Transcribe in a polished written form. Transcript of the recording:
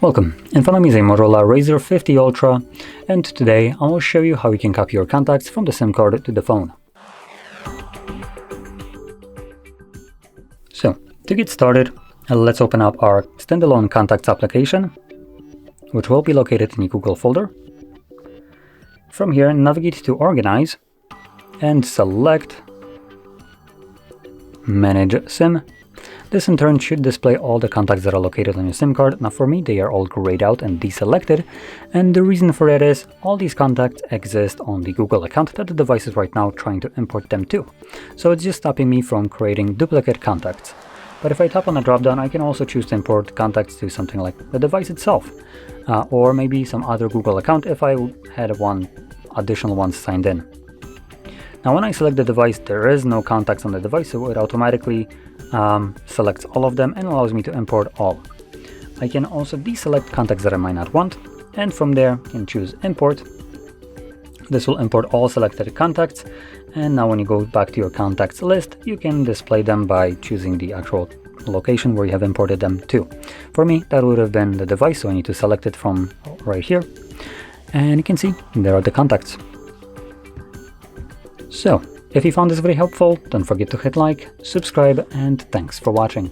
Welcome, in front of me is a MOTOROLA Razr 50 Ultra, and today I will show you how you can copy your contacts from the SIM card to the phone. So, to get started, let's open up our standalone contacts application, which will be located in the Google folder. From here, navigate to Organize and select Manage SIM. This in turn should display all the contacts that are located on your SIM card. Now for me, they are all grayed out and deselected, and the reason for that is all these contacts exist on the Google account that the device is right now trying to import them to. So it's just stopping me from creating duplicate contacts. But if I tap on the dropdown, I can also choose to import contacts to something like the device itself, or maybe some other Google account if I had one additional one signed in. Now when I select the device, there is no contacts on the device, so it automatically selects all of them and allows me to import all. I can also deselect contacts that I might not want, and from there I can choose import. This will import all selected contacts, and now when you go back to your contacts list, you can display them by choosing the actual location where you have imported them to. For me, that would have been the device, so I need to select it from right here, and you can see there are the contacts. So, if you found this very helpful, don't forget to hit like, subscribe, and thanks for watching.